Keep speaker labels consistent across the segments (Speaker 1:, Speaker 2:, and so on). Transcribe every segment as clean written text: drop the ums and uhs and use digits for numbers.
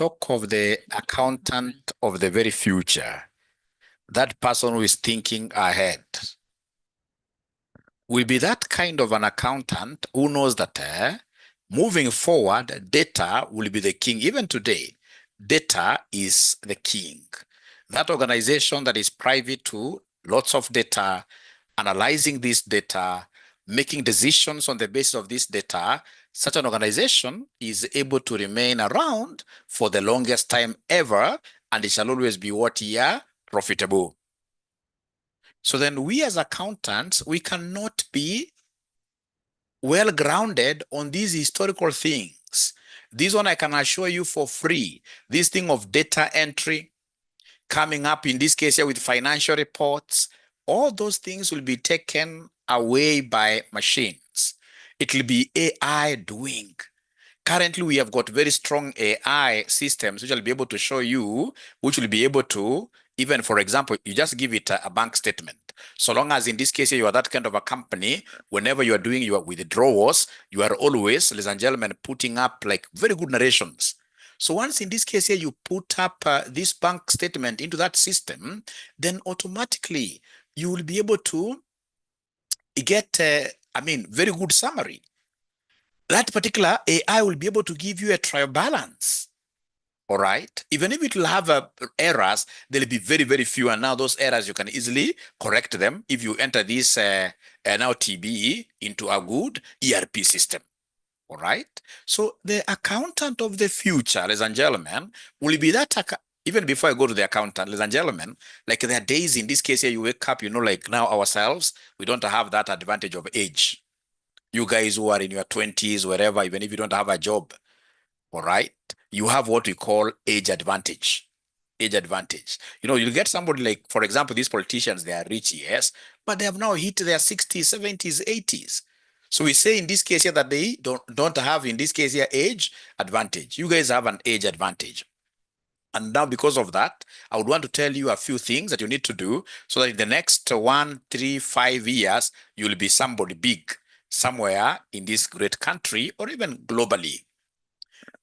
Speaker 1: talk of the accountant of the very future, that person who is thinking ahead, will be that kind of an accountant who knows that moving forward, data will be the king. Even today, data is the king. That organization that is private to lots of data, analyzing this data, making decisions on the basis of this data, such an organization is able to remain around for the longest time ever, and it shall always be what year? Profitable. So then we as accountants, we cannot be well grounded on these historical things. This one I can assure you for free. This thing of data entry, coming up in this case here with financial reports, all those things will be taken away by machines. It will be AI doing. Currently, we have got very strong AI systems which will be able to show you, which will be able to, even for example, you just give it a bank statement. So long as in this case, you are that kind of a company, whenever you are doing your withdrawals, you are always, ladies and gentlemen, putting up like very good narrations. So once in this case here, you put up this bank statement into that system, then automatically you will be able to get, very good summary. That particular AI will be able to give you a trial balance. All right. Even if it will have errors, they'll be very, very few. And now those errors, you can easily correct them if you enter this now TB into a good ERP system. All right. So the accountant of the future, ladies and gentlemen, will be that. Even before I go to the accountant, ladies and gentlemen, like there are days in this case here, you wake up, like now ourselves, we don't have that advantage of age. You guys who are in your 20s, wherever, even if you don't have a job, all right, you have what we call age advantage. Age advantage. You get somebody like, for example, these politicians, they are rich, yes, but they have now hit their 60s, 70s, 80s. So we say in this case here that they don't have, in this case here, age advantage. You guys have an age advantage. And now because of that, I would want to tell you a few things that you need to do so that in the next 1, 3, 5 years, you'll be somebody big somewhere in this great country or even globally.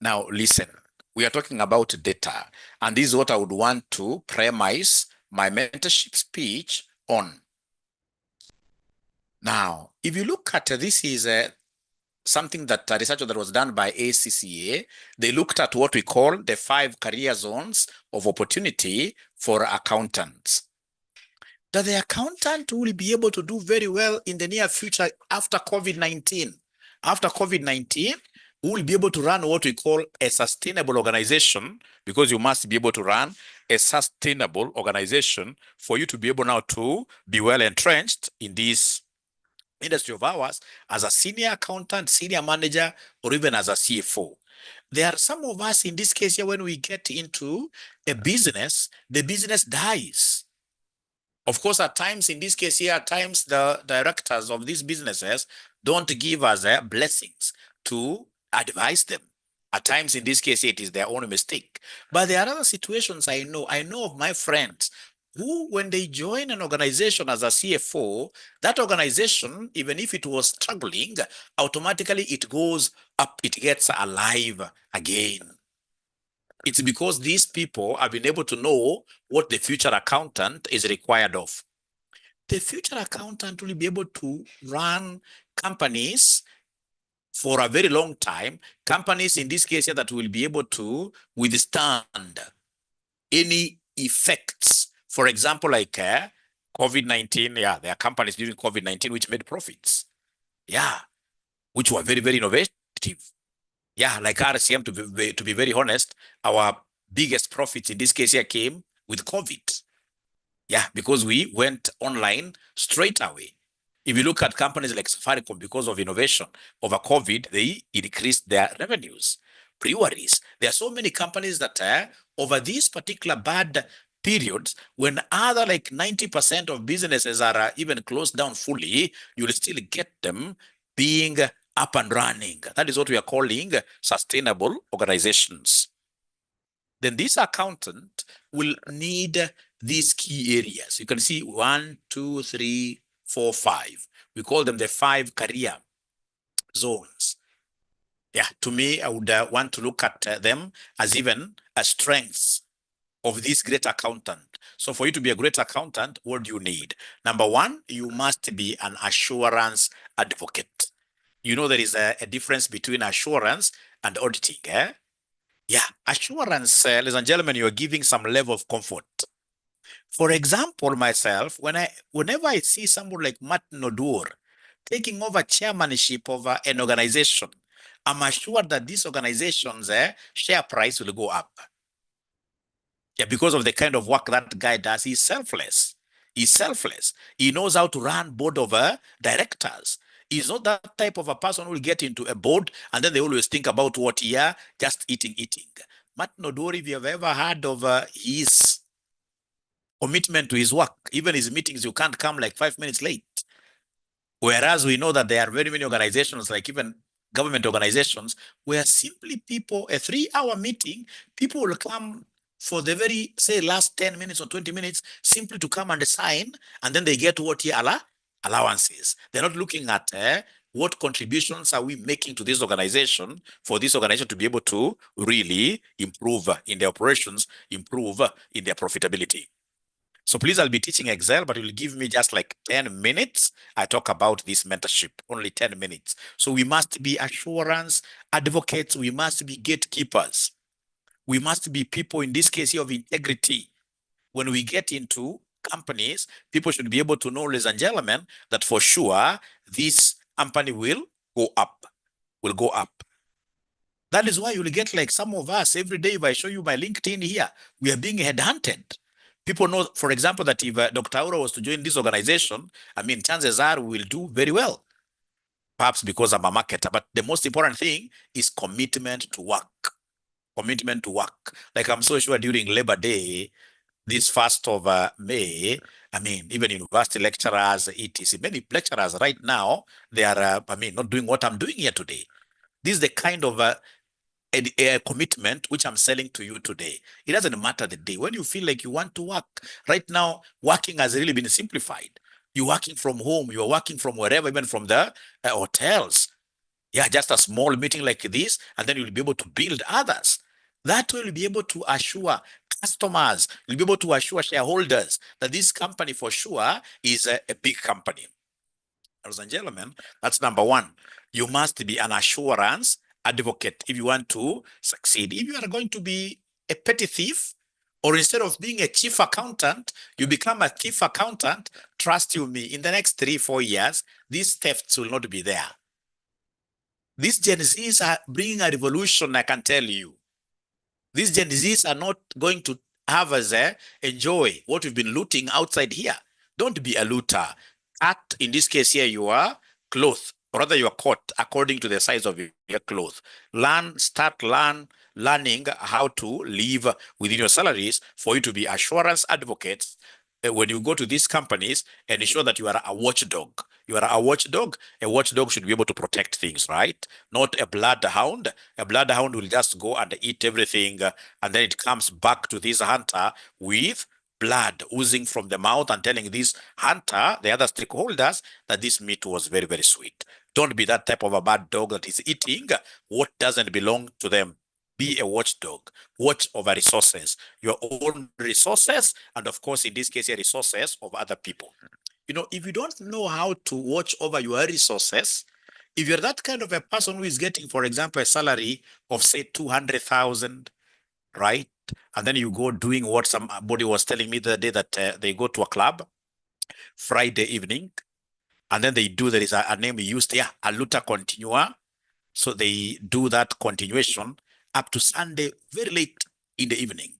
Speaker 1: Now, listen, we are talking about data, and this is what I would want to premise my mentorship speech on. Now, if you look at this is something that research that was done by ACCA. They looked at what we call the 5 career zones of opportunity for accountants. That the accountant will be able to do very well in the near future after COVID-19. After COVID-19, we will be able to run what we call a sustainable organization, because you must be able to run a sustainable organization for you to be able now to be well entrenched in this industry of ours as a senior accountant, senior manager, or even as a CFO. There are some of us in this case here, when we get into a business, the business dies. Of course, at times in this case here, at times the directors of these businesses don't give us blessings to advise them. At times in this case, it is their own mistake. But there are other situations I know of my friends who, when they join an organization as a CFO, that organization, even if it was struggling, automatically it goes up, it gets alive again. It's because these people have been able to know what the future accountant is required of. The future accountant will be able to run companies for a very long time, companies in this case here that will be able to withstand any effects. For example, like COVID-19, there are companies during COVID-19 which made profits, which were very, very innovative. Like RCM, to be very honest, our biggest profits in this case here came with COVID. Because we went online straight away. If you look at companies like Safaricom, because of innovation over COVID, they increased their revenues. Breweries, there are so many companies that over these particular bad periods, when other like 90% of businesses are even closed down fully, you will still get them being up and running. That is what we are calling sustainable organizations. Then this accountant will need these key areas. You can see 1, 2, 3, 4, 5. We call them the 5 career zones. Yeah, to me, I would want to look at them as even a strength of this great accountant. So for you to be a great accountant, what do you need? Number one, you must be an assurance advocate. You know, there is a difference between assurance and auditing. Yeah, assurance, ladies and gentlemen, you're giving some level of comfort. For example, myself, whenever I see someone like Martin Odur taking over chairmanship of an organization, I'm assured that this organization's share price will go up. Yeah, because of the kind of work that guy does. He's selfless. He's selfless. He knows how to run board of directors. He's not that type of a person who will get into a board and then they always think about what, yeah, just eating. Martin Odori, if you have ever heard of his commitment to his work, even his meetings, you can't come like 5 minutes late. Whereas we know that there are very many organizations, like even government organizations, where simply people, a 3-hour meeting, people will come for the very, say, last 10 minutes or 20 minutes, simply to come and sign, and then they get what allowances. They're not looking at what contributions are we making to this organization for this organization to be able to really improve in their operations, improve in their profitability. So please, I'll be teaching Excel, but you'll give me just like 10 minutes. I talk about this mentorship, only 10 minutes. So we must be assurance advocates. We must be gatekeepers. We must be people, in this case here, of integrity. When we get into companies, people should be able to know, ladies and gentlemen, that for sure, this company will go up, That is why you'll get like some of us every day. If I show you my LinkedIn here, we are being headhunted. People know, for example, that if Dr. Aura was to join this organization, I mean, chances are we will do very well, perhaps because I'm a marketer. But the most important thing is commitment to work. Commitment to work. Like I'm so sure during Labor Day, this 1st of May, I mean, even university lecturers, etc., many lecturers right now, they are, not doing what I'm doing here today. This is the kind of a commitment which I'm selling to you today. It doesn't matter the day. When you feel like you want to work, right now, working has really been simplified. You're working from home, you're working from wherever, even from the hotels. Yeah, just a small meeting like this, and then you'll be able to build others. That way, you'll be able to assure customers, you'll be able to assure shareholders that this company for sure is a big company. Ladies and gentlemen, that's number one. You must be an assurance advocate if you want to succeed. If you are going to be a petty thief, or instead of being a chief accountant, you become a thief accountant, trust you me, in the next 3-4 years, these thefts will not be there. These Gen Zs are bringing a revolution, I can tell you. These Gen Zs are not going to have us enjoy what we've been looting outside here. Don't be a looter. Cut, in this case here, your cloth, or rather your coat, according to the size of your cloth. Start learning how to live within your salaries for you to be assurance advocates when you go to these companies and ensure that you are a watchdog. You are a watchdog. A watchdog should be able to protect things, right? Not a bloodhound. A bloodhound will just go and eat everything, and then it comes back to this hunter with blood oozing from the mouth and telling this hunter, the other stakeholders, that this meat was very, very sweet. Don't be that type of a bad dog that is eating what doesn't belong to them. Be a watchdog. Watch over resources, your own resources, and of course, in this case, resources of other people. You know, if you don't know how to watch over your resources, if you're that kind of a person who is getting, for example, a salary of say 200,000, right? And then you go doing what somebody was telling me the day that they go to a club Friday evening, and then they do, there is a name we used, yeah, a luta continua. So they do that continuation up to Sunday, very late in the evening.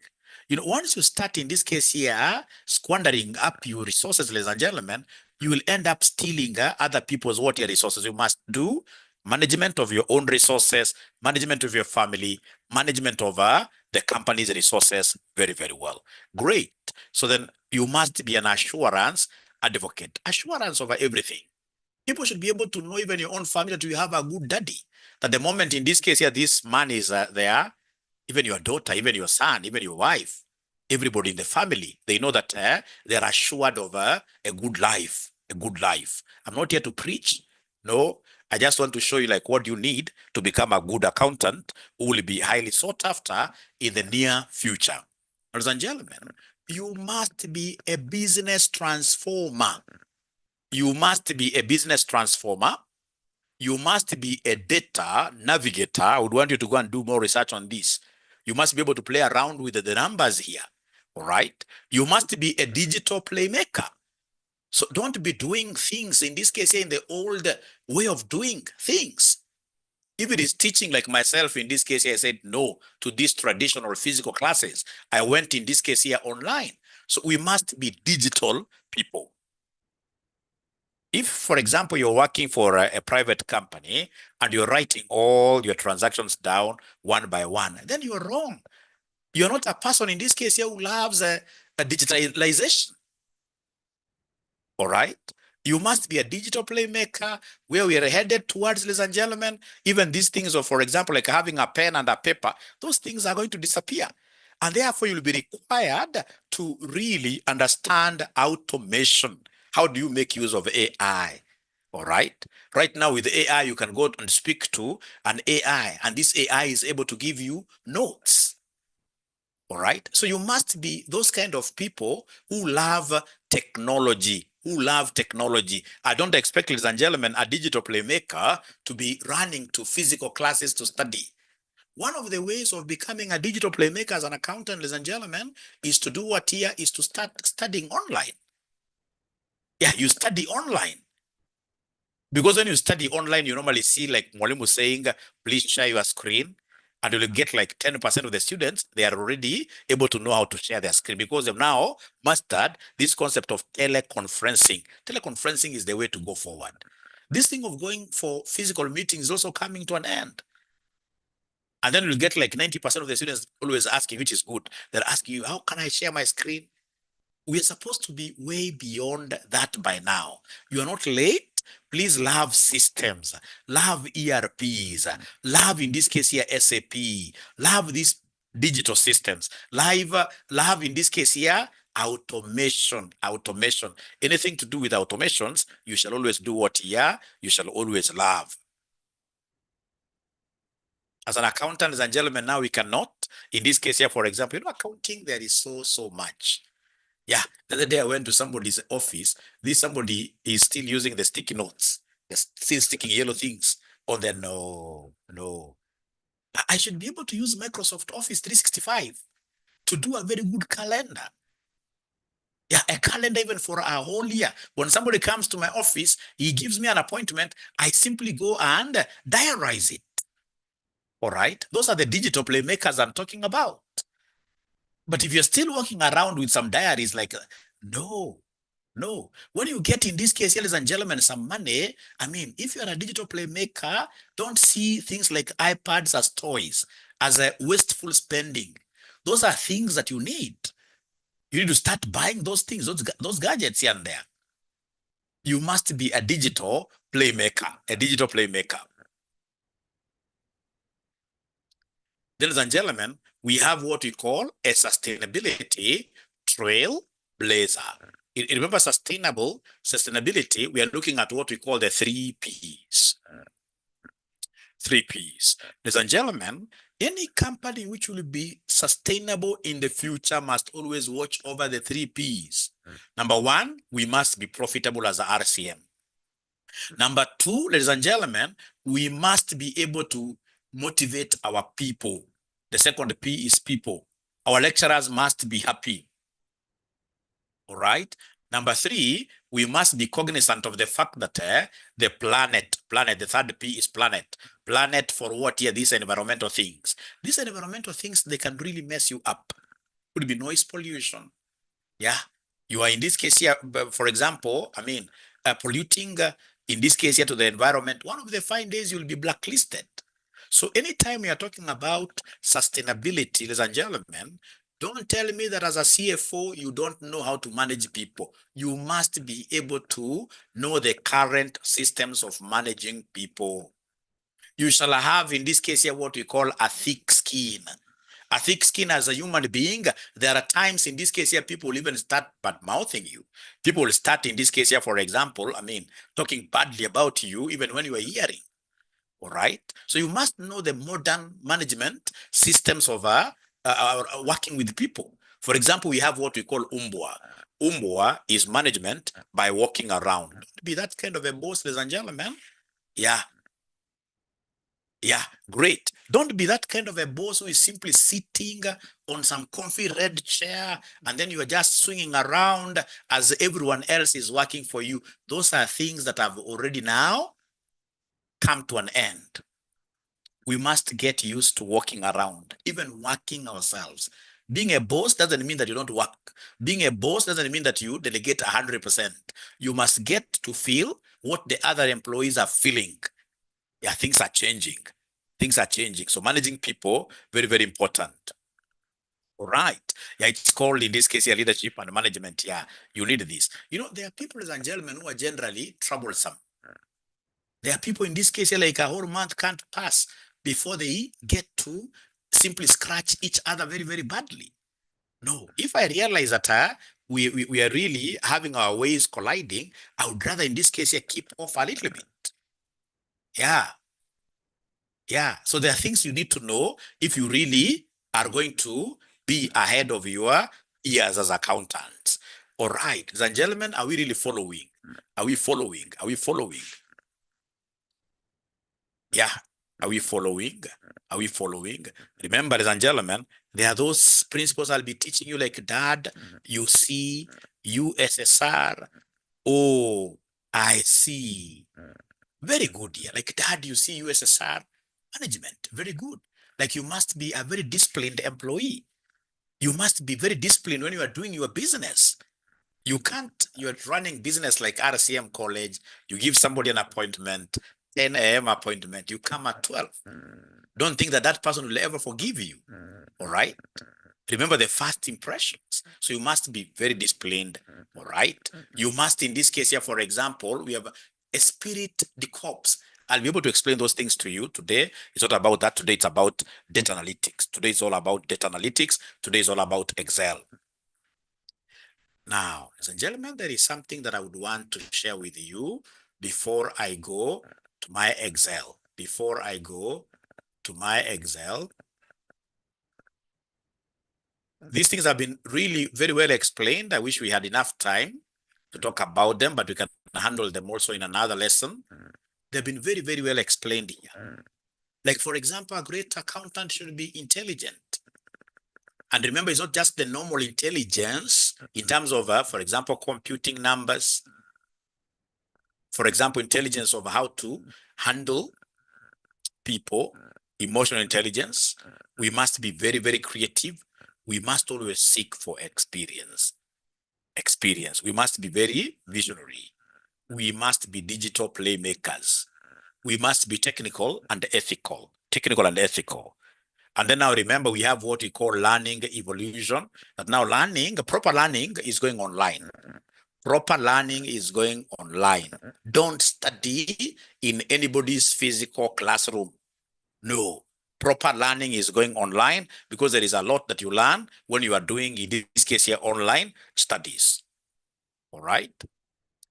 Speaker 1: You know, once you start, in this case here, squandering up your resources, ladies and gentlemen, you will end up stealing other people's water resources. You must do management of your own resources, management of your family, management of the company's resources very, very well. Great. So then you must be an assurance advocate, assurance over everything. People should be able to know, even your own family, that you have a good daddy. That the moment, in this case here, this man is there, even your daughter, even your son, even your wife, everybody in the family, they know that they are assured of a good life, a good life. I'm not here to preach. No, I just want to show you like what you need to become a good accountant who will be highly sought after in the near future. Ladies and gentlemen, you must be a business transformer. You must be a business transformer. You must be a data navigator. I would want you to go and do more research on this. You must be able to play around with the numbers here. All right. You must be a digital playmaker. So don't be doing things, in this case, in the old way of doing things. If it is teaching like myself, in this case, I said no to these traditional physical classes. I went, in this case here, online. So we must be digital people. If, for example, you're working for a private company and you're writing all your transactions down one by one, then you're wrong. You're not a person, in this case here, who loves a digitalization. All right. You must be a digital playmaker. Where we are headed towards, ladies and gentlemen, even these things of, for example, like having a pen and a paper, those things are going to disappear. And therefore, you'll be required to really understand automation. How do you make use of AI? All right. Right now with AI, you can go and speak to an AI, and this AI is able to give you notes. All right. So you must be those kind of people who love technology, I don't expect, ladies and gentlemen, a digital playmaker to be running to physical classes to study. One of the ways of becoming a digital playmaker as an accountant, ladies and gentlemen, is to do what here is to start studying online. Yeah, you study online. Because when you study online, you normally see like Mwalimu saying, please share your screen. And you'll get like 10% of the students, they are already able to know how to share their screen because they've now mastered this concept of teleconferencing. Teleconferencing is the way to go forward. This thing of going for physical meetings is also coming to an end. And then you'll get like 90% of the students always asking, which is good. They're asking you, how can I share my screen? We're supposed to be way beyond that by now. You are not late. Please love systems, love ERPs, love, in this case here, SAP, love these digital systems, love in this case here, automation. Anything to do with automations, you shall always do what here, you shall always love. As an accountant, ladies and gentlemen, now we cannot, in this case here, for example, accounting, there is so much. Yeah, the other day I went to somebody's office. This somebody is still using the sticky notes. They're still sticking yellow things on there. No. I should be able to use Microsoft Office 365 to do a very good calendar. Yeah, a calendar even for a whole year. When somebody comes to my office, he gives me an appointment, I simply go and diarize it. All right? Those are the digital playmakers I'm talking about. But if you're still walking around with some diaries, like, no. When you get, in this case, ladies and gentlemen, some money, I mean, if you're a digital playmaker, don't see things like iPads as toys, as a wasteful spending. Those are things that you need. You need to start buying those things, those gadgets here and there. You must be a digital playmaker, Ladies and gentlemen, we have what we call a sustainability trailblazer. Remember, sustainability, we are looking at what we call the 3 Ps. 3 Ps. Ladies and gentlemen, any company which will be sustainable in the future must always watch over the 3 Ps. Number one, we must be profitable as a RCM. Number two, ladies and gentlemen, we must be able to motivate our people. The second P is people. Our lecturers must be happy. All right. Number three, we must be cognizant of the fact that the planet, the third P is planet. Planet for what here? These environmental things. These environmental things, they can really mess you up. Could be noise pollution. Yeah. You are, in this case here, for example, I mean, polluting, in this case here, to the environment, one of the fine days you'll be blacklisted. So anytime we are talking about sustainability, ladies and gentlemen, don't tell me that as a CFO, you don't know how to manage people. You must be able to know the current systems of managing people. You shall have, in this case here, what we call a thick skin. a thick skin as a human being. There are times in this case here, people will even start bad mouthing you. People will start in this case here, for example, talking badly about you, even when you are hearing. All right. So you must know the modern management systems of working with people. For example, we have what we call umbwa. Umbwa is management by walking around. Don't be that kind of a boss, ladies and gentlemen. Yeah. Yeah, great. Don't be that kind of a boss who is simply sitting on some comfy red chair and then you are just swinging around as everyone else is working for you. Those are things that have already now come to an end. We must get used to walking around, even working ourselves. Being a boss doesn't mean that you don't work. Being a boss doesn't mean that you delegate 100%. You must get to feel what the other employees are feeling. Yeah, things are changing. Things are changing. So managing people, very, very important. All right. Yeah, it's called in this case here leadership and management. Yeah, you need this. You know, there are people, ladies and gentlemen, who are generally troublesome. There are people in this case here, like a whole month can't pass before they get to simply scratch each other very, very badly. No, if I realize that we are really having our ways colliding, I would rather in this case here keep off a little bit. Yeah. Yeah. So there are things you need to know if you really are going to be ahead of your years as accountants. All right, ladies and gentlemen, are we really following? Are we following? Are we following? Yeah. Are we following? Are we following? Remember, ladies and gentlemen, there are those principles I'll be teaching you like DAD, UC, USSR. Oh, I see. Very good here. Like DAD, UC, USSR. Management, very good. Like you must be a very disciplined employee. You must be very disciplined when you are doing your business. You can't, you're running business like RCM college, you give somebody an appointment, 10 a.m. appointment, you come at 12. Don't think that that person will ever forgive you. All right. Remember the first impressions. So you must be very disciplined. All right. You must, in this case here, for example, we have a spirit de corps. I'll be able to explain those things to you today. It's not about that. Today it's about data analytics. Today it's all about data analytics. Today is all about Excel. Now, ladies and gentlemen, there is something that I would want to share with you before I go to my Excel. Before I go to my Excel, these things have been really very well explained. I wish we had enough time to talk about them, but we can handle them also in another lesson. They've been very, very well explained here. Like, for example, a great accountant should be intelligent. And remember, it's not just the normal intelligence in terms of, for example, computing numbers. For example, intelligence of how to handle people, emotional intelligence. We must be very, very creative. We must always seek for experience. We must be very visionary. We must be digital playmakers. We must be technical and ethical. And then now remember, we have what we call learning evolution. That now proper learning is going online. Proper learning is going online. Don't study in anybody's physical classroom. No. Proper learning is going online because there is a lot that you learn when you are doing, in this case here, online studies. All right.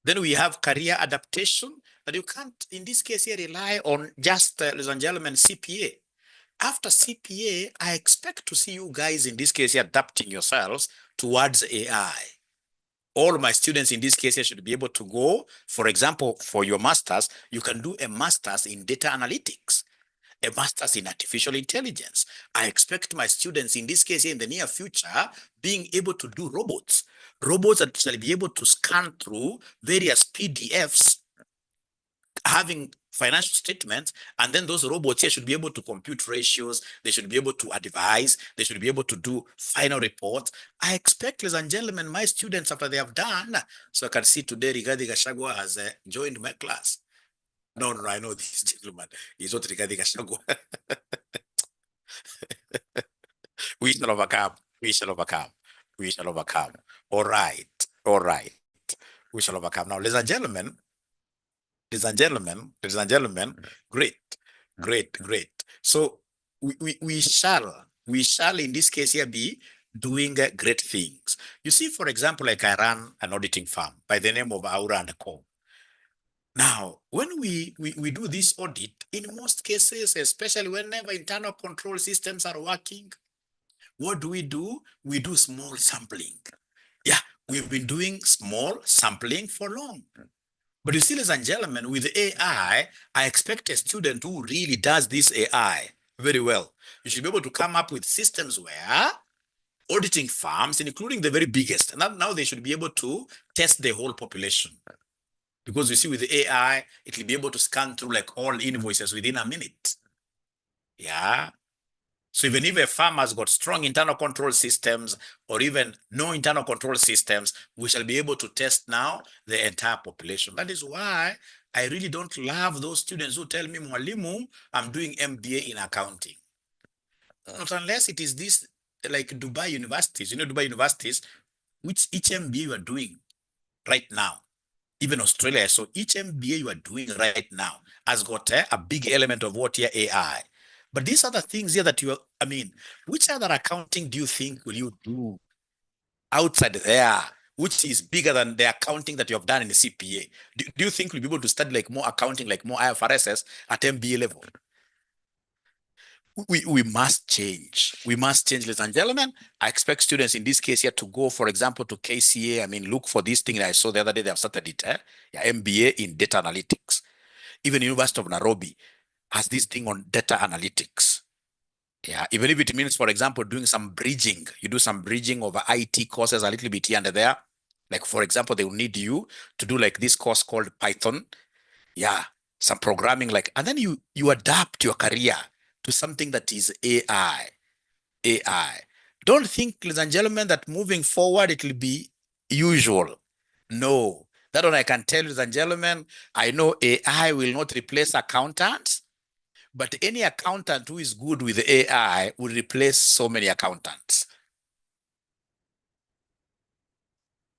Speaker 1: Then we have career adaptation, that you can't, in this case here, rely on just, ladies and gentlemen, CPA. After CPA, I expect to see you guys in this case here adapting yourselves towards AI. All my students in this case here should be able to go, for example, for your master's, you can do a master's in data analytics, a master's in artificial intelligence. I expect my students in this case here in the near future being able to do robots that shall be able to scan through various PDFs, having financial statements, and then those robots here should be able to compute ratios, they should be able to advise, they should be able to do final reports. I expect, ladies and gentlemen, my students, after they have done, so I can see today Rigathi Gachagua has joined my class. No, I know this gentleman. He's not Rigathi Gachagua. We shall overcome. We shall overcome. We shall overcome. All right. All right. We shall overcome. Now, ladies and gentlemen, great. So we shall we shall in this case here be doing great things. You see, for example, like I run an auditing firm by the name of Aura and Co. Now, when we do this audit, in most cases, especially whenever internal control systems are working, what do? We do small sampling. Yeah, we've been doing small sampling for long. But you see, ladies and gentlemen, with AI, I expect a student who really does this AI very well. You should be able to come up with systems where auditing firms, including the very biggest, now they should be able to test the whole population. Because you see, with the AI, it will be able to scan through like all invoices within a minute. Yeah. So even if a firm has got strong internal control systems or even no internal control systems, we shall be able to test now the entire population. That is why I really don't love those students who tell me, Mwalimu, I'm doing MBA in accounting. Not unless it is this, like Dubai universities, Dubai universities, which each MBA you are doing right now, even Australia, so each MBA you are doing right now has got a big element of what here AI. But these are the things here that which other accounting do you think will you do outside there, which is bigger than the accounting that you have done in the CPA? Do you think we'll be able to study like more accounting, like more IFRSs at MBA level? We must change. We must change, ladies and gentlemen. I expect students in this case here to go, for example, to KCA. Look for this thing that I saw the other day. They have started it. Yeah, MBA in data analytics. Even University of Nairobi has this thing on data analytics. Yeah, even if it means, for example, doing some bridging. You do some bridging over IT courses a little bit here and there. Like, for example, they will need you to do like this course called Python. Yeah, some programming, and then you adapt your career to something that is AI. AI. Don't think, ladies and gentlemen, that moving forward it will be usual. No. That one I can tell you, ladies and gentlemen, I know AI will not replace accountants, but any accountant who is good with AI will replace so many accountants.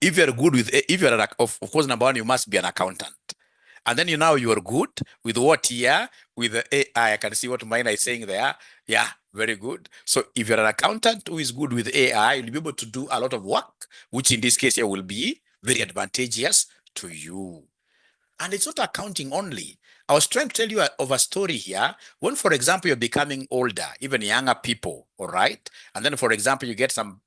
Speaker 1: If you're good with, if you're, of course, number one, you must be an accountant. And then you are good with what here? With the AI. I can see what mine is saying there. Yeah, very good. So if you're an accountant who is good with AI, you'll be able to do a lot of work, which in this case here will be very advantageous to you. And it's not accounting only. I was trying to tell you of a story here. When, for example, you're becoming older, even younger people, all right? And then, for example, you get some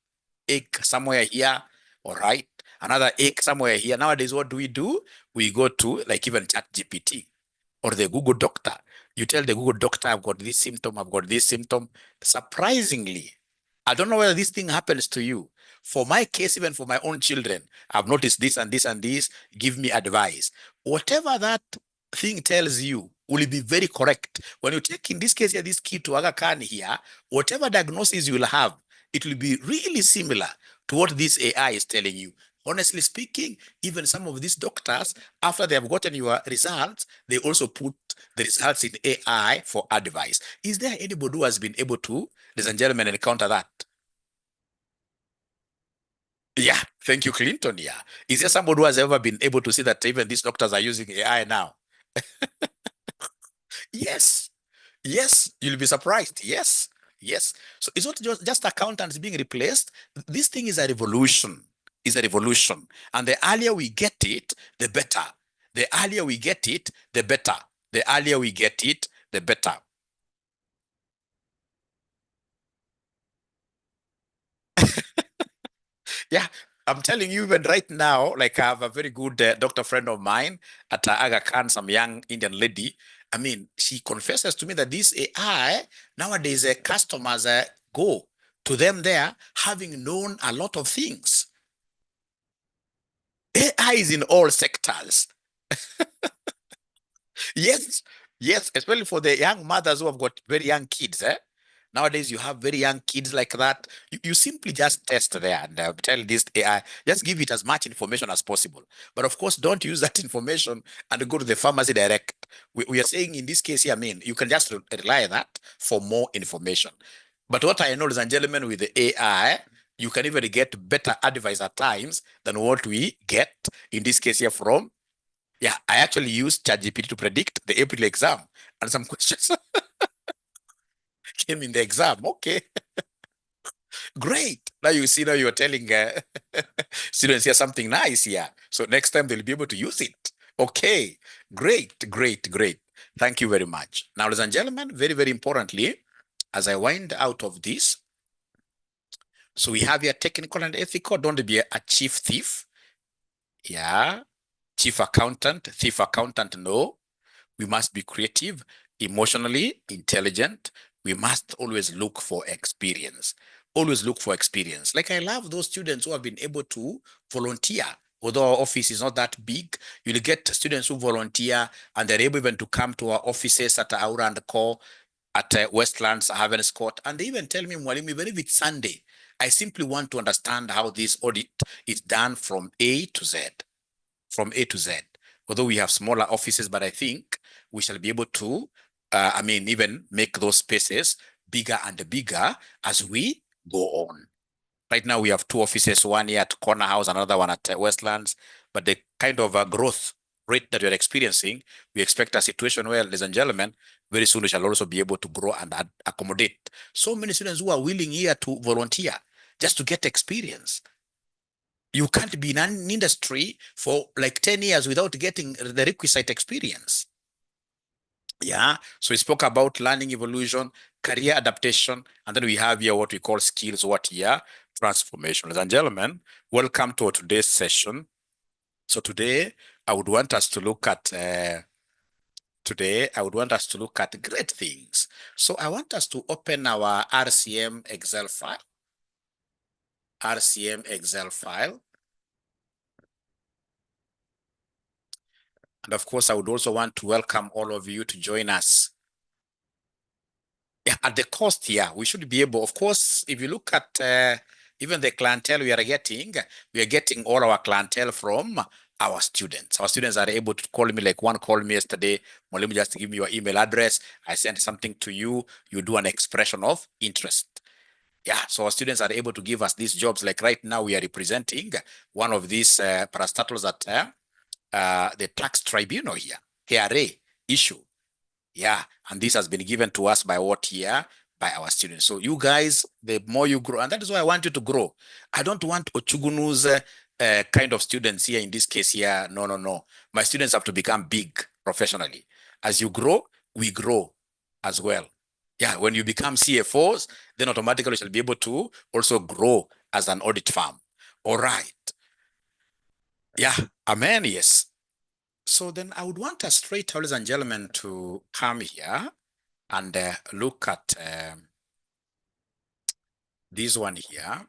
Speaker 1: ache somewhere here, all right? Another ache somewhere here. Nowadays, what do? We go to like even ChatGPT or the Google doctor. You tell the Google doctor, I've got this symptom, I've got this symptom. Surprisingly, I don't know whether this thing happens to you. For my case, even for my own children, I've noticed this and this and this. Give me advice. Whatever that thing tells you will be very correct. When you take, in this case here, this key to Aga Khan here, whatever diagnosis you will have, it will be really similar to what this AI is telling you. Honestly speaking, even some of these doctors, after they have gotten your results, they also put the results in AI for advice. Is there anybody who has been able to, ladies and gentlemen, encounter that? Yeah, thank you, Clinton. Yeah. Is there somebody who has ever been able to see that even these doctors are using AI now? Yes. Yes, you'll be surprised. Yes. Yes. So it's not just accountants being replaced. This thing is a revolution. Is a revolution. And the earlier we get it, the better. The earlier we get it, the better. The earlier we get it, the better. Yeah, I'm telling you, even right now, like I have a very good doctor friend of mine at Aga Khan, some young Indian lady. She confesses to me that this AI, nowadays, customers go to them there having known a lot of things. AI is in all sectors. Yes, yes, especially for the young mothers who have got very young kids. Nowadays, you have very young kids like that. You simply just test there and tell this AI, just give it as much information as possible. But of course, don't use that information and go to the pharmacy direct. We are saying in this case here, you can just rely on that for more information. But what I know, ladies and gentlemen, with the AI, you can even get better advice at times than what we get in this case here from. Yeah, I actually used ChatGPT to predict the April exam, and some questions came in the exam. Okay. Great. Now you see, now you're telling students here something nice here. So next time they'll be able to use it. Okay. Great, great, great. Thank you very much. Now, ladies and gentlemen, very, very importantly, as I wind out of this, so we have here technical and ethical. Don't be a chief thief. Yeah. Chief accountant, thief accountant, no. We must be creative, emotionally intelligent. We must always look for experience. Always look for experience. Like I love those students who have been able to volunteer. Although our office is not that big, you'll get students who volunteer and they're able even to come to our offices at Aura and Core, at Westlands, Havens Court, and they even tell me, Mwalimu, even if it's Sunday, I simply want to understand how this audit is done from A to Z. From A to Z. Although we have smaller offices, but I think we shall be able to, even make those spaces bigger and bigger as we go on. Right now, we have 2 offices, one here at Corner House, another one at Westlands. But the kind of growth rate that we're experiencing, we expect a situation where, ladies and gentlemen, very soon we shall also be able to grow and accommodate so many students who are willing here to volunteer just to get experience. You can't be in an industry for like 10 years without getting the requisite experience. Yeah. So we spoke about learning evolution, career adaptation, and then we have here what we call skills, transformation. Ladies and gentlemen, welcome to today's session. So today I would want us to look at great things. So I want us to open our RCM Excel file. RCM Excel file. And of course, I would also want to welcome all of you to join us. Yeah, at the cost here, we should be able, of course, if you look at even the clientele we are getting all our clientele from our students. Our students are able to call me, like one called me yesterday, Mwalimu, just give me your email address. I send something to you. You do an expression of interest. Yeah, so our students are able to give us these jobs. Like right now, we are representing one of these parastatals at the tax tribunal here, KRA issue. Yeah, and this has been given to us by what here? By our students. So you guys, the more you grow, and that is why I want you to grow. I don't want Ochugunu's kind of students here in this case here. No, no, no. My students have to become big professionally. As you grow, we grow as well. Yeah, when you become CFOs, then automatically you shall be able to also grow as an audit firm. All right. Yeah, amen, yes. So then I would want us straight, ladies and gentlemen, to come here and look at this one here.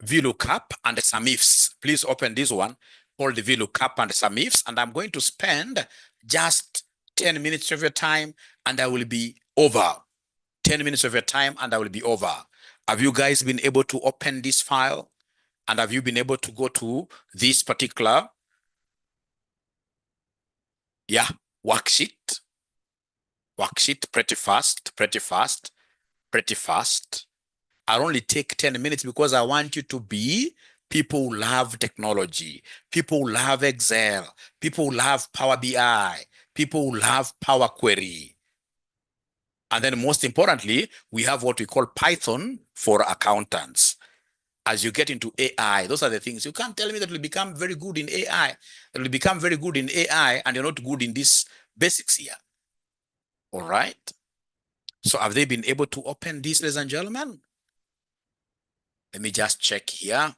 Speaker 1: VLOOKUP and some ifs. Please open this one called the VLOOKUP and some ifs. And I'm going to spend just 10 minutes of your time and I will be over. 10 minutes of your time and I will be over. Have you guys been able to open this file? And have you been able to go to this particular worksheet? Worksheet pretty fast. I'll only take 10 minutes because I want you to be people who love technology, people who love Excel, people who love Power BI, people who love Power Query. And then most importantly, we have what we call Python for accountants. As you get into AI, those are the things. You can't tell me that you'll become very good in AI. You'll become very good in AI and you're not good in these basics here. All right. So have they been able to open this, ladies and gentlemen? Let me just check here.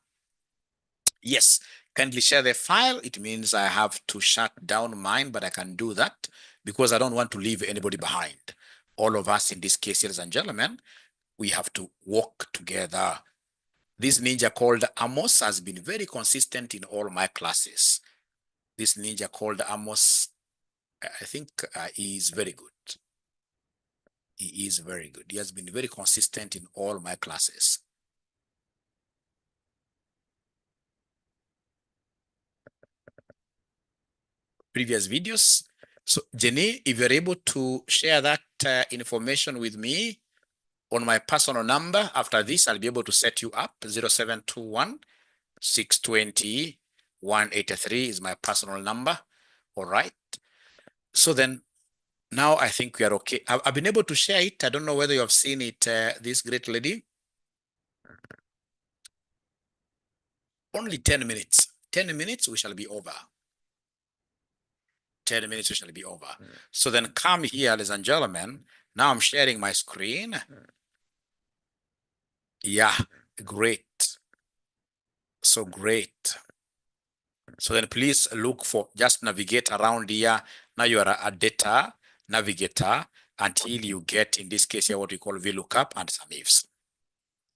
Speaker 1: Yes, kindly share the file. It means I have to shut down mine, but I can do that because I don't want to leave anybody behind. All of us in this case, ladies and gentlemen, we have to work together. This ninja called Amos has been very consistent in all my classes. This ninja called Amos, I think he is very good. He is very good. He has been very consistent in all my classes. Previous videos. So Jenny, if you're able to share that information with me on my personal number, after this, I'll be able to set you up. 0721 620 183 is my personal number. All right. So then Now I think we are okay. I've been able to share it. I don't know whether you have seen it, this great lady. Only 10 minutes. 10 minutes, we shall be over. 10 minutes, we shall be over. So then come here, ladies and gentlemen. Now I'm sharing my screen. Yeah, great. So great. So then please look for, just navigate around here. Now you are a data navigator until you get, in this case here, what we call VLOOKUP and some ifs.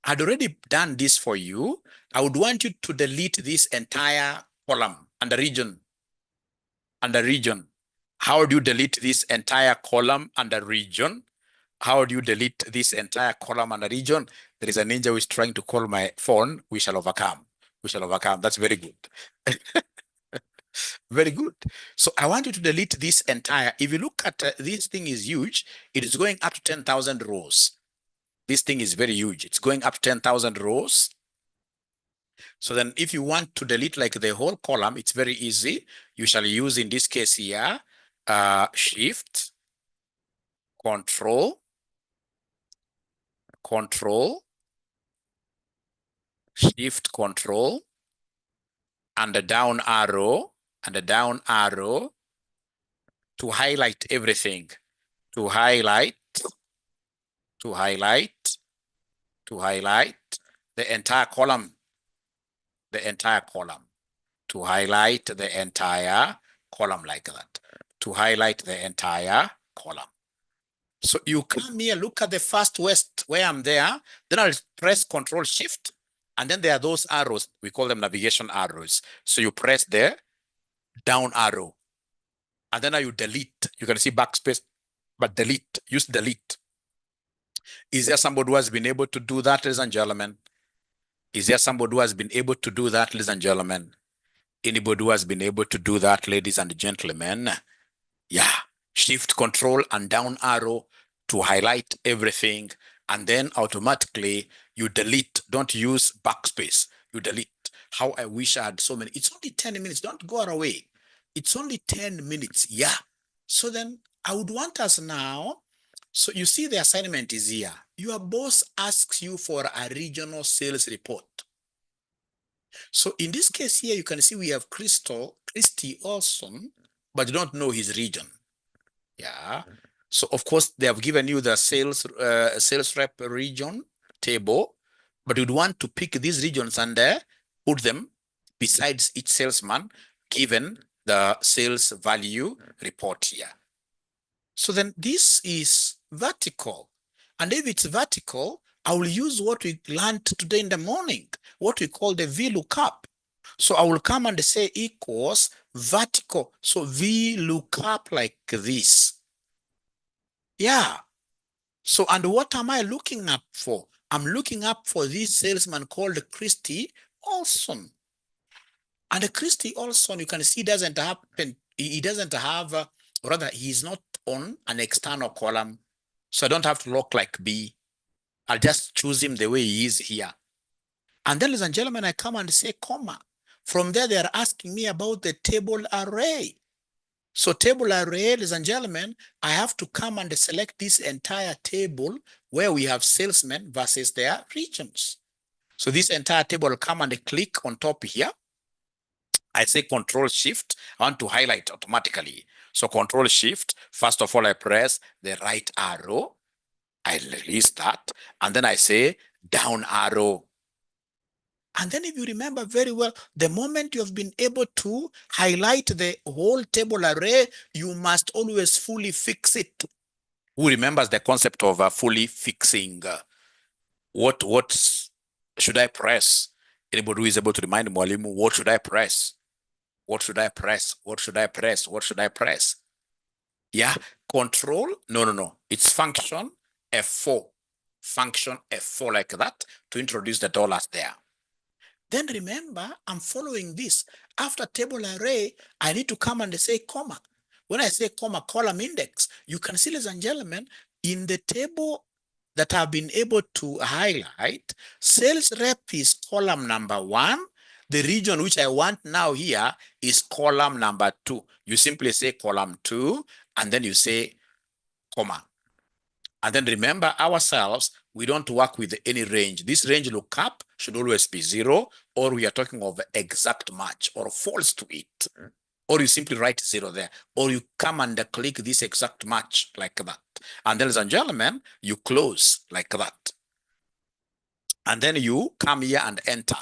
Speaker 1: I'd already done this for you. I would want you to delete this entire column and the region. And the region. How do you delete this entire column and the region? How do you delete this entire column and the region? There is a ninja who is trying to call my phone. We shall overcome. We shall overcome. That's very good. Very good. So I want you to delete this entire. If you look at this thing is huge. It is going up to 10,000 rows. This thing is very huge. It's going up to 10,000 rows. So then if you want to delete like the whole column, it's very easy. You shall use, in this case here, Shift, Control, Shift, Control, and the down arrow, to highlight everything, to highlight the entire column, to highlight the entire column like that, to highlight the entire column. So you come here, look at the first west where I'm there, then I'll press Control Shift, and then there are those arrows, we call them navigation arrows. So you press the down arrow, and then now you delete. You can see backspace, but delete, use delete. Is there somebody who has been able to do that, ladies and gentlemen? Is there somebody who has been able to do that, ladies and gentlemen? Anybody who has been able to do that, ladies and gentlemen? Yeah, Shift, Control, and down arrow to highlight everything, and then automatically you delete. Don't use backspace, you delete. How I wish I had so many. It's only 10 minutes, don't go away. It's only 10 minutes, yeah. So then I would want us now, so you see the assignment is here. Your boss asks you for a regional sales report. So in this case here, you can see we have Christy Olson, but you don't know his region. Yeah. So of course they have given you the sales rep region table, but you'd want to pick these regions and put them besides each salesman, given the sales value report here. So then this is vertical. And if it's vertical, I will use what we learned today in the morning, what we call the VLOOKUP. So I will come and say equals vertical. So VLOOKUP like this. Yeah. So, and what am I looking up for? I'm looking up for this salesman called Christy Olson. And Christy Olson, you can see, doesn't happen. He doesn't have, rather, he's not on an external column. So I don't have to look like B. I'll just choose him the way he is here. And then, ladies and gentlemen, I come and say comma. From there, they are asking me about the table array. So table array, ladies and gentlemen, I have to come and select this entire table where we have salesmen versus their regions. So this entire table will come and click on top here. I say Control Shift. I want to highlight automatically. So Control Shift. First of all, I press the right arrow. I release that. And then I say down arrow. And then if you remember very well, the moment you have been able to highlight the whole table array, you must always fully fix it. Who remembers the concept of fully fixing? What should I press? Anybody who is able to remind Mwalimu, what should I press? What should I press? What should I press? What should I press? Yeah, Control. No. It's function F4. Function F4 like that to introduce the dollars there. Then remember, I'm following this. After table array, I need to come and say comma. When I say comma, column index, you can see, ladies and gentlemen, in the table that I've been able to highlight, sales rep is column number 1. The region which I want now here is column number 2. You simply say column 2, and then you say comma. And then remember ourselves, we don't work with any range. This range lookup should always be 0, or we are talking of exact match or false to it. Or you simply write 0 there, or you come and click this exact match like that. And then, ladies and gentlemen, you close like that. And then you come here and enter.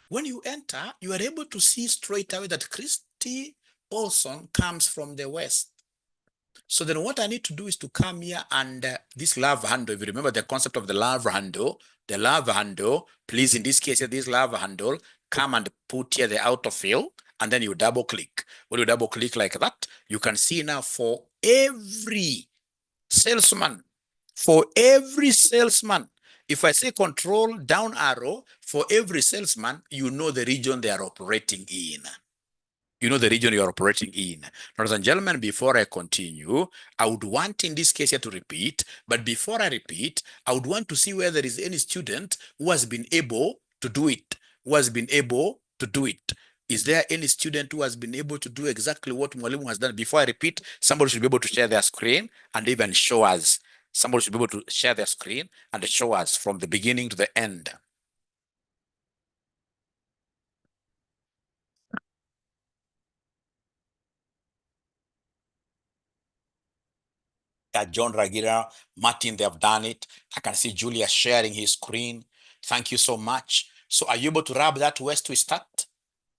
Speaker 1: When you enter, you are able to see straight away that Christy Olson comes from the west. So then what I need to do is to come here and this love handle, if you remember the concept of the love handle, please, in this case, this love handle, come and put here the autofill, and then you double click. When you double click like that, you can see now for every salesman, if I say control down arrow, for every salesman, you know the region they are operating in. You know the region you're operating in. Ladies and gentlemen, before I continue, I would want in this case here to repeat, but before I repeat, I would want to see whether there is any student who has been able to do it, Is there any student who has been able to do exactly what Mwalimu has done? Before I repeat, somebody should be able to share their screen and even show us. Somebody should be able to share their screen and show us from the beginning to the end. John Ragira, Martin, they have done it. I can see Julia sharing his screen. Thank you so much. So are you able to rub that west we start?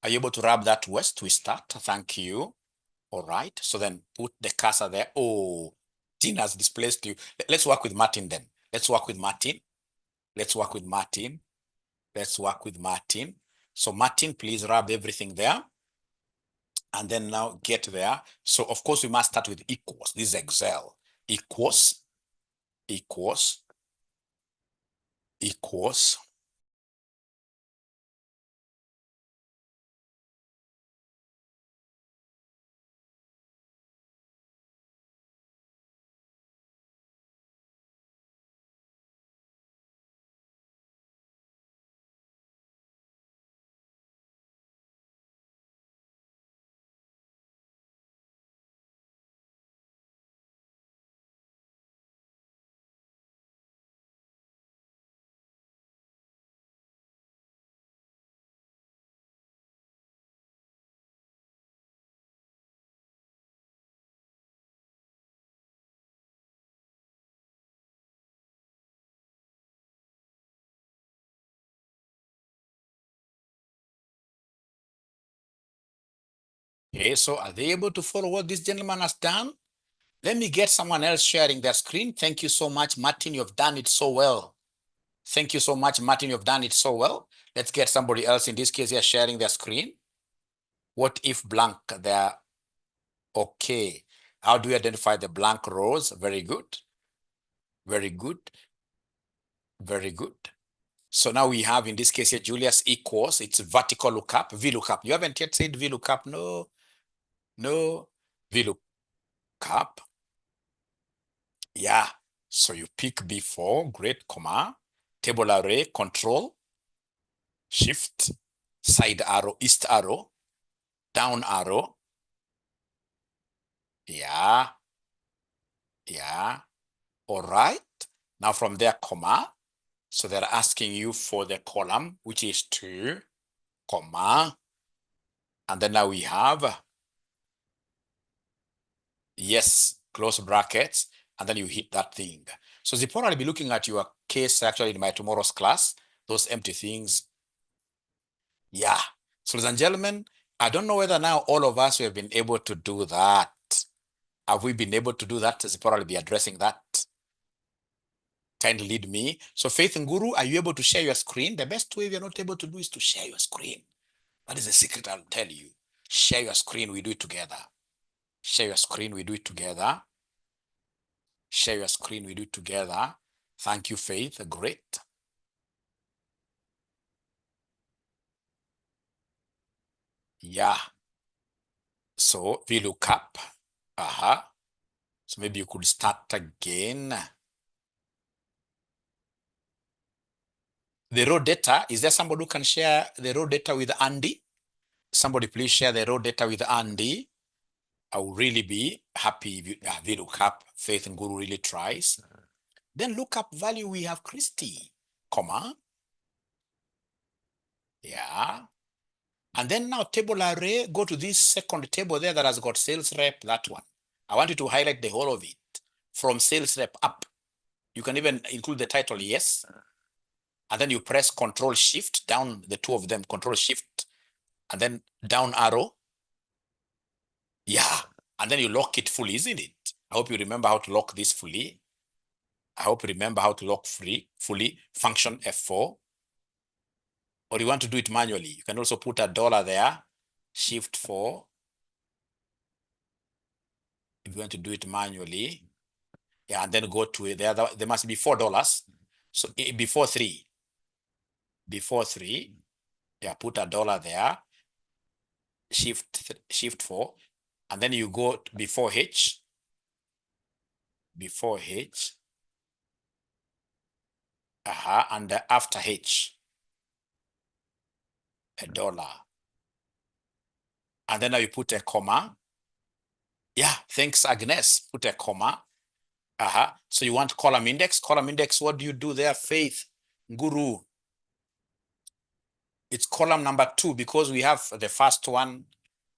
Speaker 1: Are you able to rub that west we start? Thank you. All right. So then put the cursor there. Oh, Dean has displaced you. Let's work with Martin then. Let's work with Martin. So Martin, please rub everything there. And then now get there. So of course we must start with equals. This is Excel. Equals. Okay, so are they able to follow what this gentleman has done? Let me get someone else sharing their screen. Thank you so much, Martin. You've done it so well. Thank you so much, Martin. You've done it so well. Let's get somebody else, in this case, here sharing their screen. What if blank there? Okay. How do we identify the blank rows? Very good. So now we have, in this case here, Julius equals, it's vertical lookup, VLOOKUP. You haven't yet said VLOOKUP. No. VLOOKUP. Yeah. So you pick B4, great, comma, table array, control, shift, side arrow, east arrow, down arrow. Yeah. All right. Now from there, comma. So they're asking you for the column, which is 2, comma. And then now we have, yes, close brackets. And then you hit that thing. So Zipporah will be looking at your case actually in my tomorrow's class, those empty things. Yeah. So ladies and gentlemen, I don't know whether now all of us have been able to do that. Have we been able to do that? Zipporah will be addressing that. Kindly lead me. So Faith Nguru, are you able to share your screen? The best way if you're not able to do is to share your screen. That is the secret I'll tell you. Share your screen, we do it together. Share your screen, we do it together. Share your screen, we do it together. Thank you, Faith. Great. Yeah. So VLOOKUP. So maybe you could start again. The raw data, is there somebody who can share the raw data with Andy? Somebody please share the raw data with Andy. I will really be happy if they look up Faith and Guru really tries. Then look up value, we have Christy, comma. Yeah. And then now table array, go to this second table there that has got sales rep, that one. I want you to highlight the whole of it from sales rep up. You can even include the title, yes. And then you press Control Shift down, the two of them, Control Shift, and then down arrow. Yeah. And then you lock it fully, isn't it? I hope you remember how to lock this fully. I hope you remember how to lock fully, function F4. Or you want to do it manually. You can also put a dollar there, Shift 4. If you want to do it manually, yeah, and then go to it. There must be $4. So before 3. Before 3, yeah, put a dollar there, Shift 4, and then you go before H, and after H, a dollar. And then now you put a comma. Yeah, thanks, Agnes. Put a comma. So you want column index. Column index, what do you do there, Faith, Guru? It's column number 2 because we have the first one,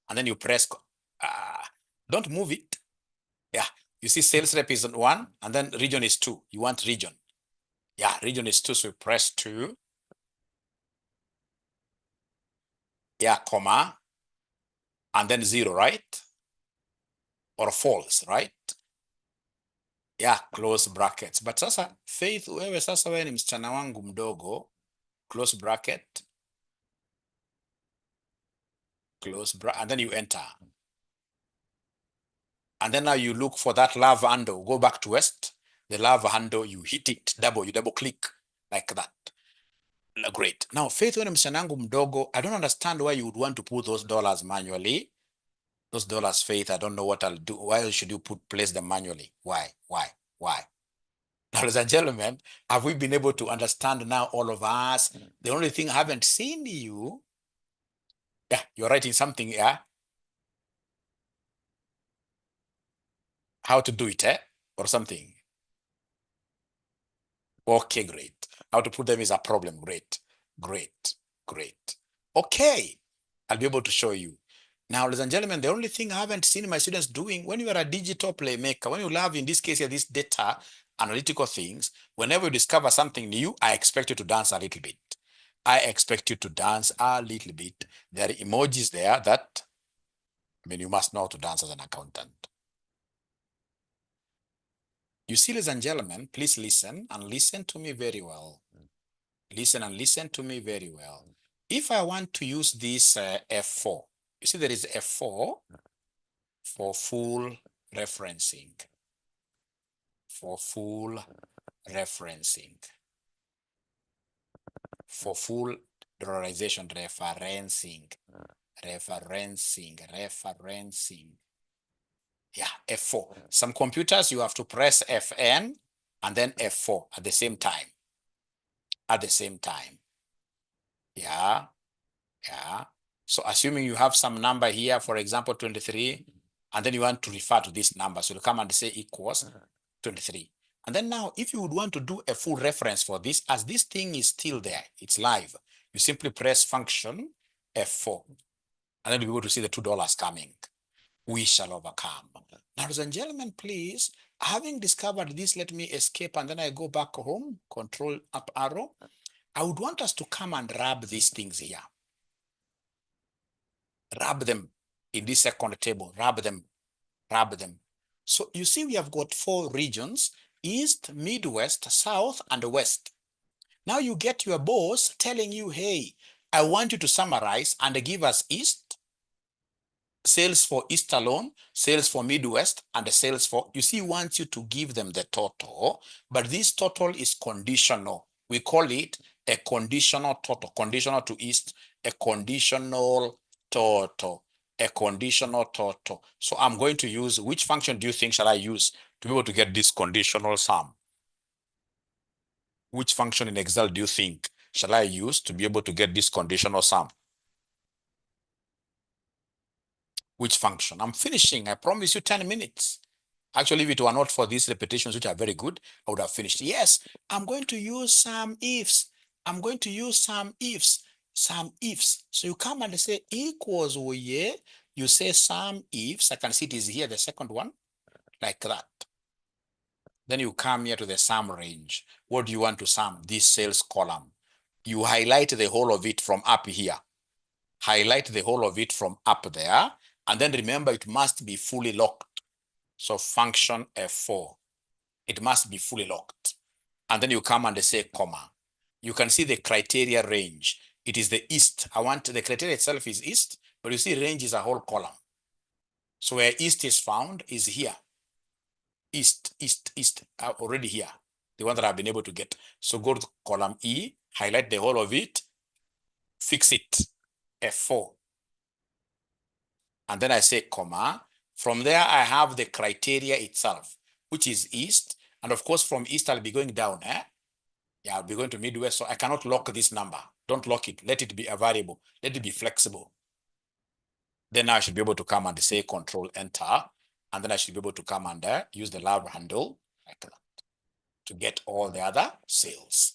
Speaker 1: and then you press, don't move it. Yeah, you see sales rep is 1, and then region is 2. You want region. Yeah, region is 2, so you press 2. Yeah, comma, and then 0, right? Or false, right? Yeah, close brackets. But sasa, Faith, wewe sasa wewe ni msichana wangu mdogo, close bracket, and then you enter. And then now you look for that love handle, go back to west, the love handle, you hit it, you double click like that. Great. Now, Faith, wewe ni msichana wangu mdogo, I don't understand why you would want to put those dollars manually. Those dollars, Faith, I don't know what I'll do. Why should you place them manually? Why? Now, ladies and gentlemen, have we been able to understand now, all of us? The only thing I haven't seen you, yeah, you're writing something, yeah? How to do it, or something. Okay, great. How to put them is a problem. Great. Okay, I'll be able to show you. Now, ladies and gentlemen, the only thing I haven't seen my students doing, when you are a digital playmaker, when you love, in this case, this data analytical things, whenever you discover something new, I expect you to dance a little bit. There are emojis there that, I mean, you must know how to dance as an accountant. You see, ladies and gentlemen, please listen and listen to me very well. Listen to me very well. If I want to use this F4, you see there is F4 for full referencing. For full referencing. For full dollarization, referencing. Yeah, F4. Some computers, you have to press FN and then F4 at the same time. Yeah. So assuming you have some number here, for example, 23, and then you want to refer to this number. So you come and say equals 23. And then now, if you would want to do a full reference for this, as this thing is still there, it's live, you simply press function F4. And then you'll be able to see the $2 coming. We shall overcome. Now, ladies and gentlemen, please, having discovered this, let me escape and then I go back home, control up arrow. I would want us to come and rub these things here. Rub them in this second table, rub them. So you see we have got 4 regions, East, Midwest, South, and West. Now you get your boss telling you, hey, I want you to summarize and give us East, sales for East alone, sales for Midwest, and the sales for, you see, he wants you to give them the total, but this total is conditional. We call it a conditional total, conditional to East, a conditional total. So I'm going to use, which function do you think shall I use to be able to get this conditional sum? Which function in Excel do you think shall I use to be able to get this conditional sum? Which function? I'm finishing. I promise you 10 minutes. Actually, if it were not for these repetitions, which are very good, I would have finished. Yes, I'm going to use some ifs. I'm going to use some ifs. Some ifs. So you come and say equals, oh yeah. You say some ifs. I can see it is here, the second one, like that. Then you come here to the sum range. What do you want to sum? This sales column. You highlight the whole of it from up here. Highlight the whole of it from up there. And then remember, it must be fully locked. So function F4, it must be fully locked. And then you come and say comma. You can see the criteria range. It is the east. I want the criteria itself is east, but you see range is a whole column. So where east is found is here. East, already here. The one that I've been able to get. So go to column E, highlight the whole of it, fix it, F4. And then I say comma. From there, I have the criteria itself, which is east. And of course, from east, I'll be going down. Yeah, I'll be going to Midwest. So I cannot lock this number. Don't lock it. Let it be a variable. Let it be flexible. Then I should be able to come and say Control Enter. And then I should be able to come and use the love handle like that to get all the other sales.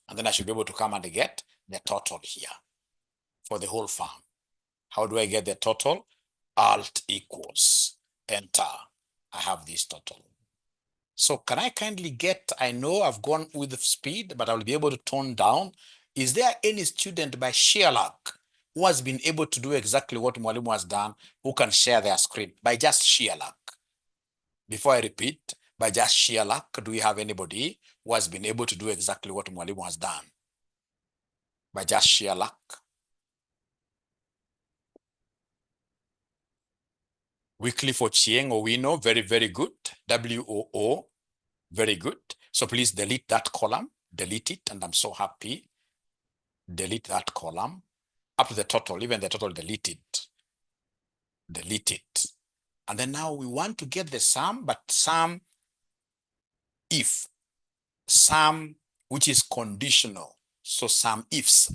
Speaker 1: And then I should be able to come and get the total here for the whole farm. How do I get the total? Alt equals Enter. I have this total. So can I kindly get, I know I've gone with the speed, but I'll be able to tone down. Is there any student by sheer luck who has been able to do exactly what Mwalimu has done, who can share their screen by just sheer luck? Before I repeat, by just sheer luck, do we have anybody who has been able to do exactly what Mwalimu has done? By just sheer luck. Wycliffe Ochieng Owino, very, very good. WOO, very good. So please delete that column, delete it, and I'm so happy. Delete that column. Up to the total, even the total, delete it. Delete it. And then now we want to get the sum, but sum if. Sum which is conditional. So sum ifs.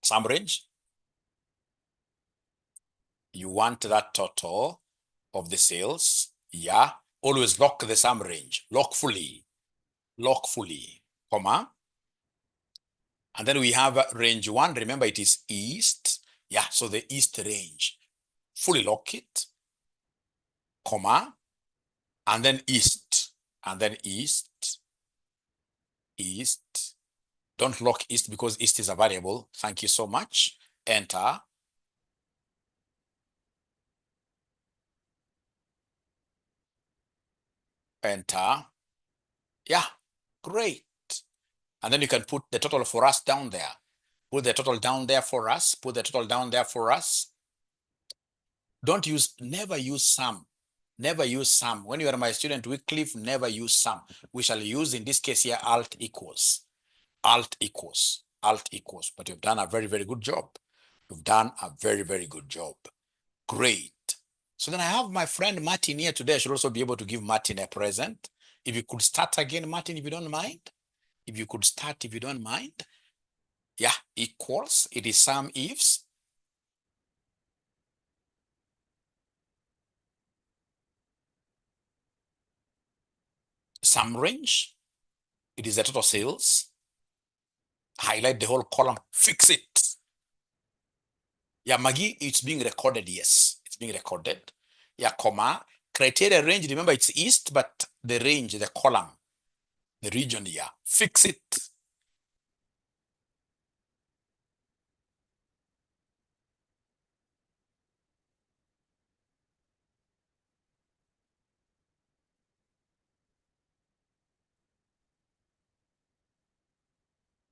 Speaker 1: Sum range. You want that total of the sales. Yeah. Always lock the sum range. Lock fully. Lock fully. Comma. And then we have range 1. Remember, it is east. Yeah, so the east range. Fully lock it. Comma. And then east. And then east. East. Don't lock east because east is a variable. Thank you so much. Enter. Enter. Yeah, great. And then you can put the total for us down there. Put the total down there for us. Put the total down there for us. Never use sum. Never use sum. When you are my student, Wycliffe, never use sum. We shall use, in this case here, alt equals. Alt equals. Alt equals. But you've done a very, very good job. You've done a very, very good job. Great. So then I have my friend Martin here today. I should also be able to give Martin a present. If you could start again, Martin, if you don't mind. If you could start, if you don't mind. Yeah, equals. It is sum ifs. Sum range. It is the total sales. Highlight the whole column. Fix it. Yeah, Maggie, it's being recorded. Yes, it's being recorded. Yeah, comma. Criteria range. Remember, it's east, but the range, the column, the region here. Fix it.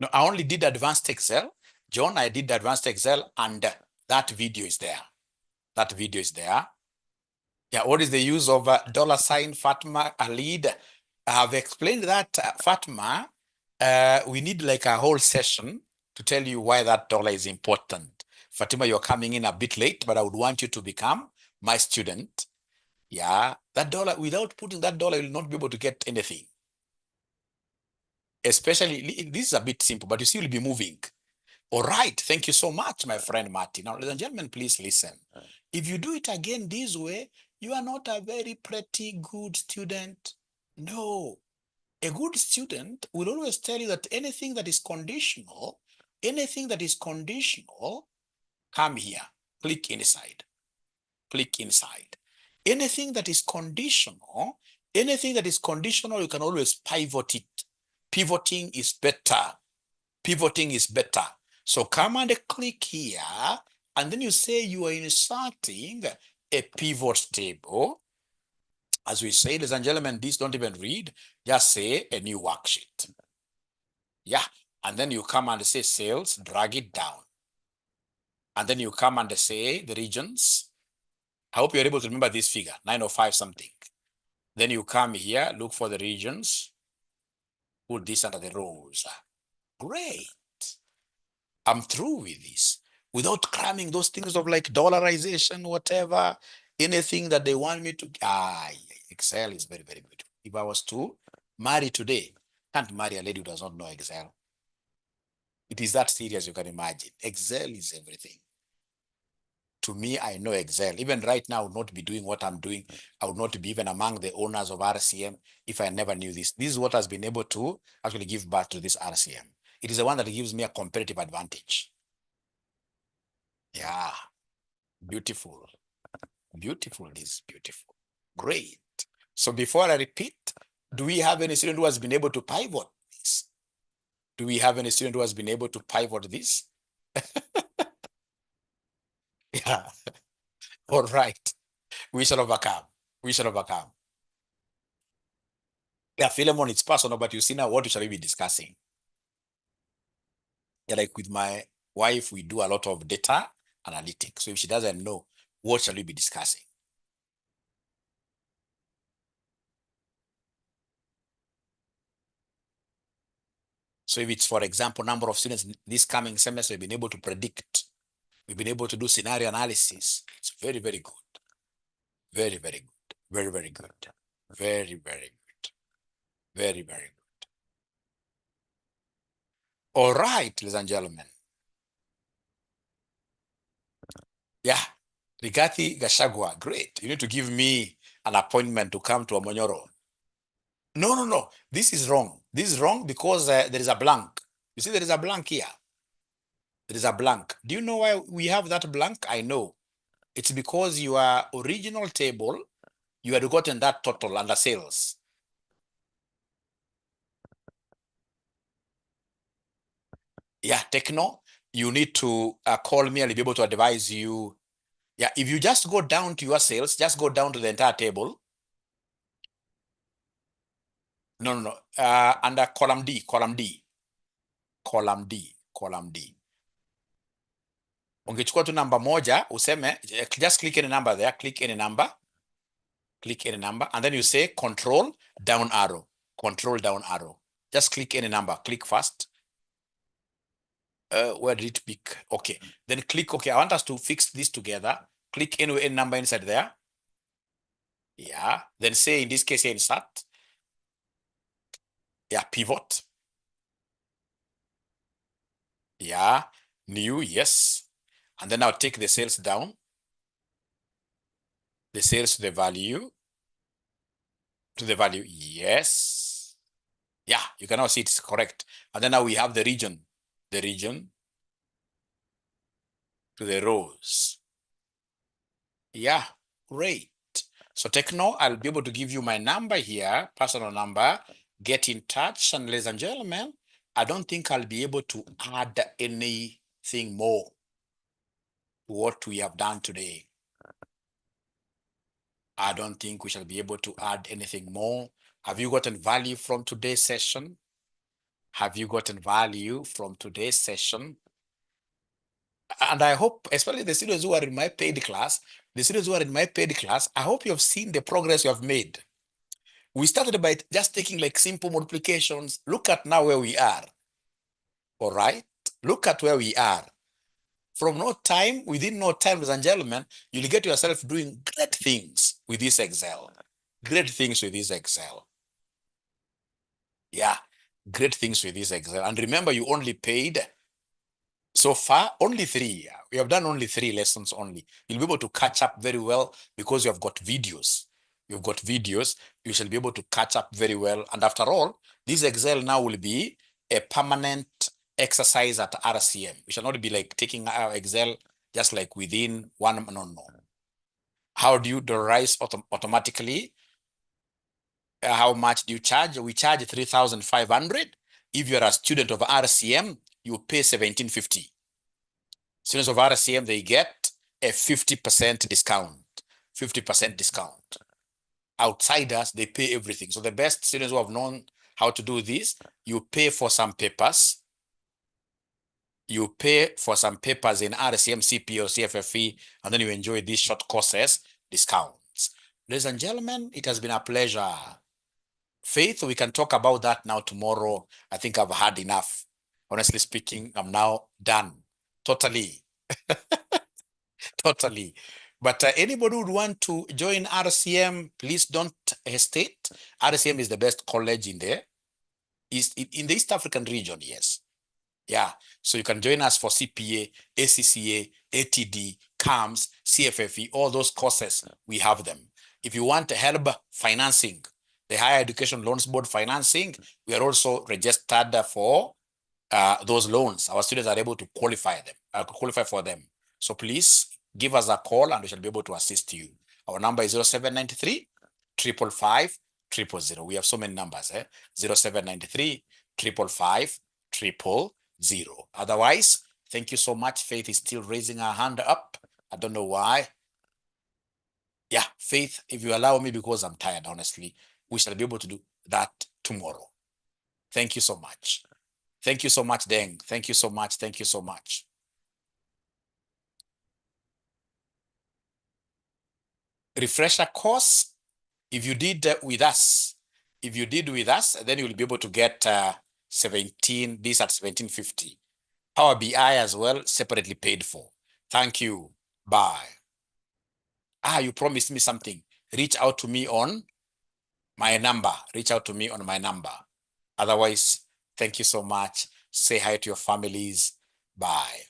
Speaker 1: No, I only did advanced Excel. John, I did advanced Excel, and that video is there. That video is there. Yeah, what is the use of $ Fatma, a lead? I have explained that, Fatma. We need like a whole session to tell you why that dollar is important. Fatima, you're coming in a bit late, but I would want you to become my student. Yeah, that dollar, without putting that dollar, you will not be able to get anything. Especially, this is a bit simple, but you still will be moving. All right, thank you so much, my friend Martin. Now, ladies and gentlemen, please listen. If you do it again this way, you are not a very pretty good student. No, a good student will always tell you that anything that is conditional, come here, click inside, click inside. Anything that is conditional, you can always pivot it. Pivoting is better. Pivoting is better. So come and click here, and then you say you are inserting a pivot table. As we say, ladies and gentlemen, these don't even read, just say a new worksheet. Yeah, and then you come and say sales, drag it down. And then you come and say the regions. I hope you're able to remember this figure, 905 something. Then you come here, look for the regions, put this under the rows. Great. I'm through with this. Without cramming those things of like dollarization, whatever, anything that they want me to. Excel is very, very good. If I was to marry today, can't marry a lady who does not know Excel. It is that serious, you can imagine. Excel is everything. To me, I know Excel. Even right now, I would not be doing what I'm doing. I would not be even among the owners of RCM if I never knew this. This is what has been able to actually give birth to this RCM. It is the one that gives me a competitive advantage. Yeah, beautiful. Beautiful, this is beautiful. Great. So before I repeat, do we have any student who has been able to pivot this? Do we have any student who has been able to pivot this? Yeah. All right. We shall overcome. We shall overcome. Yeah, Philemon, it's personal, but you see now, what shall we be discussing? Yeah, like with my wife, we do a lot of data analytics. So if she doesn't know, what shall we be discussing? So if it's, for example, number of students this coming semester, we've been able to predict. We've been able to do scenario analysis. It's very, very good. Very, very good. Very, very good. Very, very good. Very, very good. All right, ladies and gentlemen. Yeah, 𝒔𝒂𝒏𝒔𝒕, great. You need to give me an appointment to come to Omonyoro. No, no, no. This is wrong. This is wrong because there is a blank. You see, there is a blank here. There is a blank. Do you know why we have that blank? I know. It's because your original table, you had gotten that total under sales. Yeah, Techno, you need to call me. I'll be able to advise you. Yeah, if you just go down to your sales, just go down to the entire table. No, no, no. Under column D, column D, column D, column D. Ungechukua tu namba moja, useme, just click any number there, click any number, and then you say control down arrow, control down arrow. Just click any number, click first. Where did it pick? Okay, then click, okay, I want us to fix this together. Click any number inside there. Yeah, then say in this case, insert. Yeah, pivot. Yeah, new, yes. And then I'll take the sales down. The sales to the value. To the value, yes. Yeah, you can now see it's correct. And then now we have the region to the rows. Yeah, great. So Techno, I'll be able to give you my number here, personal number, get in touch. And ladies and gentlemen, I don't think I'll be able to add anything more to what we have done today. I don't think we shall be able to add anything more. Have you gotten value from today's session? Have you gotten value from today's session? And I hope, especially the students who are in my paid class, I hope you have seen the progress you have made. We started by just taking like simple multiplications. Look at now where we are. All right? Look at where we are. From within no time, ladies and gentlemen, you'll get yourself doing great things with this Excel. Great things with this Excel. Yeah, great things with this Excel. And remember, you only paid so far only 3. We have done only 3 lessons only. You'll be able to catch up very well because you have got videos. You've got videos. You shall be able to catch up very well. And after all, this Excel now will be a permanent exercise at RCM. We shall not be like taking our Excel just like within one, no. How do you dollarize automatically? How much do you charge? We charge 3,500. If you're a student of RCM, you pay 1,750. Students of RCM, they get a 50% discount. 50% discount. Outsiders, they pay everything. So the best students who have known how to do this, you pay for some papers. You pay for some papers in RCM, CPA, or CFFE, and then you enjoy these short courses, discounts. Ladies and gentlemen, it has been a pleasure. Faith, we can talk about that now tomorrow. I think I've had enough. Honestly speaking, I'm now done. Totally. Totally. But anybody who would want to join RCM, please don't hesitate. RCM is the best college in the East African region, yes. Yeah, so you can join us for CPA, ACCA, ATD, CAMS, CFFE, all those courses, we have them. If you want help financing, the Higher Education Loans Board financing, we are also registered for those loans. Our students are able to qualify for them. So please give us a call and we shall be able to assist you. Our number is 0793 555 000. We have so many numbers, 0793 555 000. Otherwise, thank you so much. Faith is still raising her hand up. I don't know why. Yeah, Faith, if you allow me, because I'm tired, honestly, we shall be able to do that tomorrow. Thank you so much. Thank you so much, Deng. Thank you so much. Thank you so much. Refresher course, if you did with us, then you will be able to get 17, this at 1750. Power BI as well, separately paid for. Thank you. Bye. You promised me something. Reach out to me on my number. Reach out to me on my number. Otherwise, thank you so much. Say hi to your families. Bye.